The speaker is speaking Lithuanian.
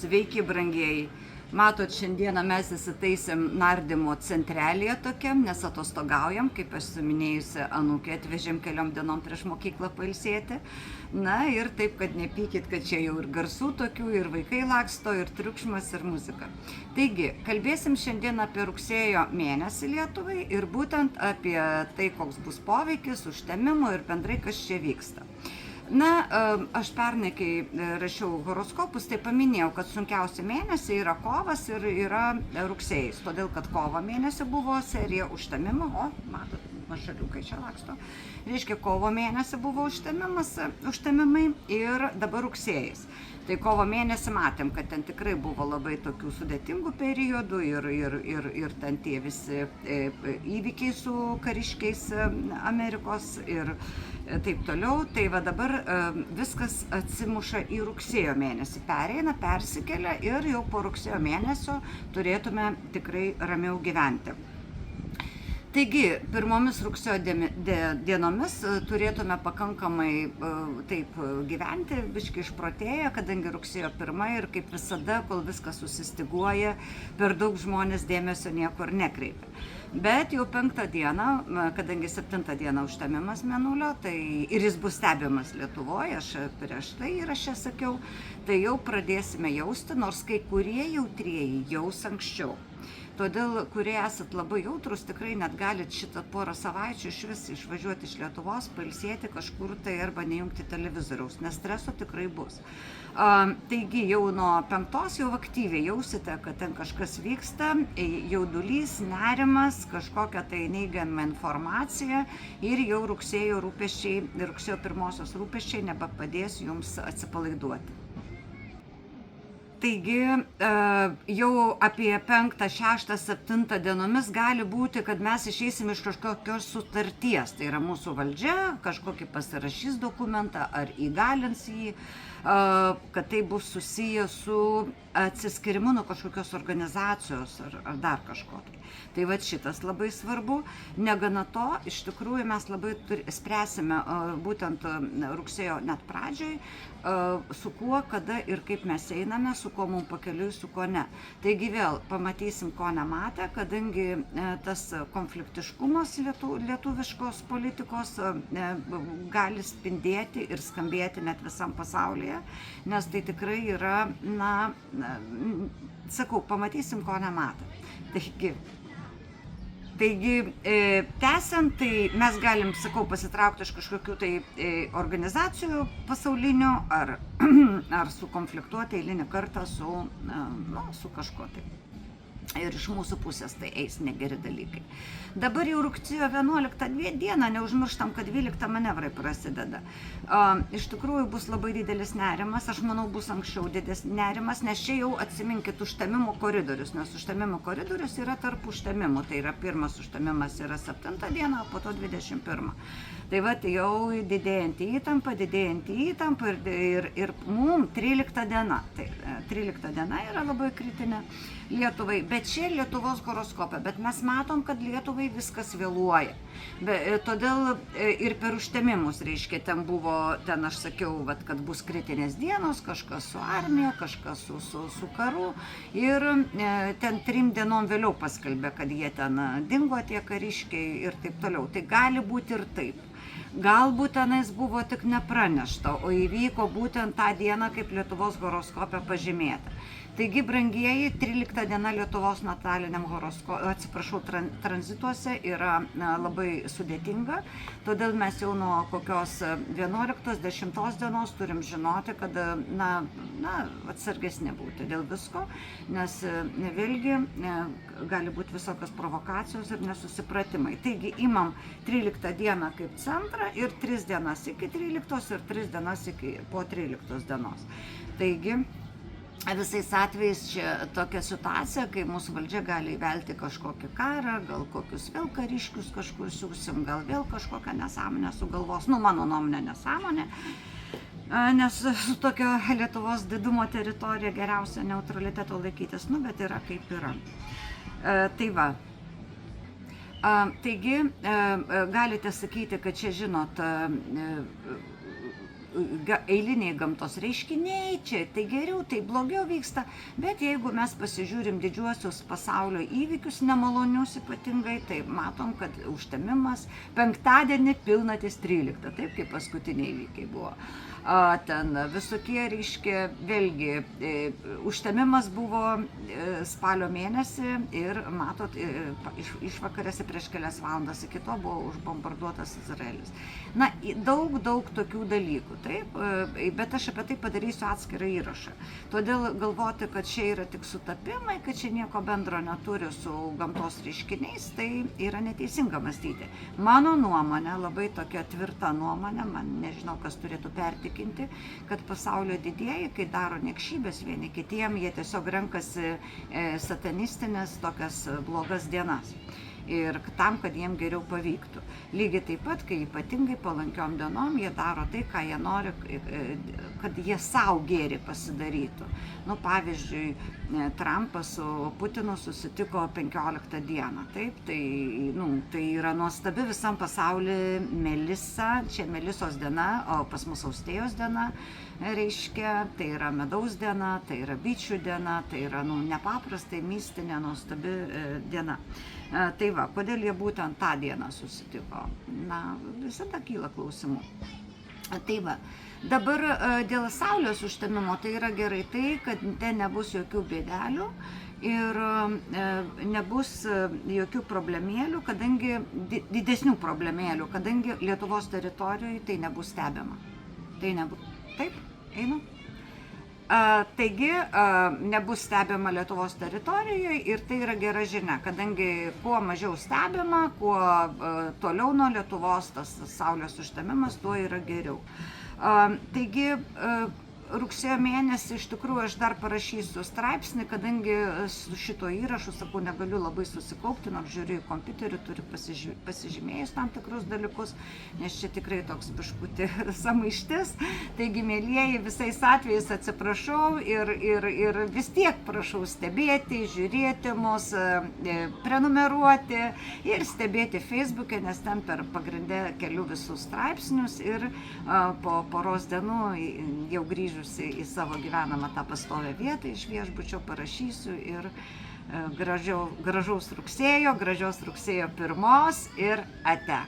Sveiki, brangieji. Matot, šiandieną mes įsitaisėm nardymo centrelėje tokiam, nes atostogaujam, kaip aš suminėjusi, anūkę atvežėm keliom dienom prieš mokyklą pailsėti. Na ir taip, kad nepykit, kad čia jau ir garsų tokių, ir vaikai laksto, ir triukšmas, ir muzika. Taigi, kalbėsim šiandien apie rugsėjo mėnesį Lietuvai ir būtent apie tai, koks bus poveikis, užtemimo ir bendrai, kas čia vyksta. Na, aš pernai, kai rašiau horoskopus, tai paminėjau, kad sunkiausi mėnesiai yra kovas ir yra rugsėjais, todėl kad kovo mėnesį buvo serija užtemimo, matot, mašaliukai čia laksto, reiškia, kovo mėnesį buvo užtemimai ir dabar rugsėjais. Tai kovo mėnesį matėm, kad ten tikrai buvo labai tokių sudėtingų periodų ir ten tie visi įvykiai su kariškiais Amerikos ir taip toliau. Tai va dabar viskas atsimuša į rugsėjo mėnesį, pereina, persikelia ir jau po rugsėjo mėnesio turėtume tikrai ramiau gyventi. Taigi, pirmomis rugsėjo dienomis turėtume pakankamai taip gyventi, biškai išprotėję, kadangi rugsėjo 1 ir kaip visada, kol viskas susistiguoja, per daug žmonės dėmesio niekur nekreipia. Bet jau 5 dieną, kadangi 7 dieną užtemimas mėnulio, tai ir jis bus stebimas Lietuvoje, aš prieš tai įraše sakiau, tai jau pradėsime jausti, nors kai kurie jautrieji jaus anksčiau. Todėl, kurie esat labai jautrus, tikrai net galit šitą porą savaičių išvis išvažiuoti iš Lietuvos, pailsėti kažkur tai arba nejungti televizoriaus, nes streso tikrai bus. Taigi jau nuo 5 jau aktyviai jausite, kad ten kažkas vyksta, jaudulys, nerimas, kažkokia tai neigiama informacija ir jau rugsėjo 1 rūpesčiai nebepadės jums atsipalaiduoti. Taigi jau apie 5, 6, 7 dienomis gali būti, kad mes išeisim iš kažkokios sutarties. Tai yra mūsų valdžia, kažkokį pasirašys dokumentą ar įgalins jį, kad tai bus susiję su atsiskirimu nuo kažkokios organizacijos ar dar kažko. Tai va šitas labai svarbu. Negana to, iš tikrųjų mes labai spręsime būtent rugsėjo net pradžioj, su kuo, kada ir kaip mes einame, su kuo mums pakeliui, su kuo ne. Taigi vėl pamatysim, ko nematę, kadangi tas konfliktiškumas lietuviškos politikos gali spindėti ir skambėti net visam pasaulyje, nes tai tikrai yra, sakau, pamatysim, ko nematę. Taigi, tęsiant, tai mes galim, sakau, pasitraukti iš kažkokių tai organizacijų pasaulinių ar sukonfliktuoti eilinį kartą su kažko tai. Ir iš mūsų pusės tai eis negeri dalykai. Dabar jau rugsėjo 11 dieną, neužmirštam, kad 12 manevrai prasideda. Iš tikrųjų bus labai didelis nerimas, aš manau bus anksčiau didesnis nerimas, nes čia jau atsiminkit užtemimo koridorius, nes užtemimo koridorius yra tarp užtemimų, tai yra pirmas užtemimas yra 7 dieną, po to 21. Tai va, jau didėjantį įtampą ir mum 13 diena. Tai 13 diena yra labai kritinė Lietuvai, bet čia Lietuvos horoskope, bet mes matom, kad Lietuvai viskas vėluoja. Todėl ir per užtemimus, reiškia, ten aš sakiau, kad bus kritinės dienos, kažkas su armija, kažkas su karu ir ten 3 dienom vėliau paskelbė, kad jie ten dingo tie kariškiai ir taip toliau. Tai gali būti ir taip. Galbūt tenais buvo tik nepranešta, o įvyko būtent tą dieną, kaip Lietuvos horoskope pažymėta. Taigi, brangieji, 13 diena Lietuvos nataliniam tranzituose yra labai sudėtinga, todėl mes jau nuo kokios 11-10 dienos turim žinoti, kad atsargesni būti dėl visko, nes vėlgi gali būti visokios provokacijos ir nesusipratimai. Taigi, imam 13 dieną kaip centrą ir 3 dienas iki 13 ir 3 dienas po 13 dienos. Taigi, visais atvejais čia tokia situacija, kai mūsų valdžia gali įvelti kažkokį karą, gal kokius vėl kariškius kažkur siūsim, gal vėl kažkokią nesąmonę sugalvos. Mano nuomonė nesąmonė, nes su tokio Lietuvos didumo teritorija geriausia neutraliteto laikytis, bet yra kaip yra. Tai va. Taigi, galite sakyti, kad čia, žinot, eiliniai gamtos reiškiniai, čia tai geriau, tai blogiau vyksta, bet jeigu mes pasižiūrim didžiuosius pasaulio įvykius, nemalonius ypatingai, tai matom, kad užtemimas penktadienį pilnatis 13, taip kaip paskutiniai įvykiai buvo. Ten visokie, reiškia, vėlgi, užtemimas buvo spalio mėnesį ir matot, išvakarėse prieš kelias valandas iki to buvo užbombarduotas Izraelis. Na, daug tokių dalykų, taip, bet aš apie tai padarysiu atskirą įrašą. Todėl galvoti, kad čia yra tik sutapimai, kad čia nieko bendro neturi su gamtos reiškiniais, tai yra neteisinga mąstyti. Mano nuomonė, labai tokia tvirta nuomonė, man nežinau, kas turėtų pertikinti, kad pasaulio didieji, kai daro niekšybės vieni kitiem, jie tiesiog renkasi satanistinės tokias blogas dienas. Ir tam, kad jiem geriau pavyktų. Lygiai taip pat, kai ypatingai palankiom dienom jie daro tai, ką jie nori, kad jie savo gėrį pasidarytų. Nu, pavyzdžiui, Trumpas su Putinu susitiko 15 dieną. Taip, tai yra nuostabi visam pasaulyje Melisa, čia Melisos diena, o pas mus Austėjos diena, reiškia, tai yra medaus diena, tai yra bičių diena, tai yra nepaprastai mistinė, nuostabi diena. Tai va, kodėl jie būtent tą dieną susitiko? Na, visada kyla klausimų. Tai va, dabar dėl Saulės užtemimo tai yra gerai tai, kad ten nebus jokių bėdelių ir nebus jokių problemėlių, kadangi didesnių problemėlių, kadangi Lietuvos teritorijoje tai nebus stebima. Tai nebus. Taip, einu. Taigi nebus stebima Lietuvos teritorijoje ir tai yra gera žinia, kadangi kuo mažiau stebima, kuo toliau nuo Lietuvos tas Saulės užtemimas, tuo yra geriau. Taigi rugsėjo mėnesį iš tikrųjų aš dar parašysiu straipsnį, kadangi su šito įrašu, sakau, negaliu labai susikaupti, nors žiūriu į kompiuterį, turiu pasižymėjus tam tikrus dalykus, nes čia tikrai toks biškutį samaištis. Taigi, mėlyjeji, visais atvejais atsiprašau ir vis tiek prašau stebėti, žiūrėti mus, prenumeruoti ir stebėti Facebook'e, nes ten per pagrindę keliu visus straipsnius ir po poros dienų jau grįžusi į savo gyvenamą tą pastovią vietą iš viešbučio parašysiu ir gražaus rugsėjo 1 ir ate.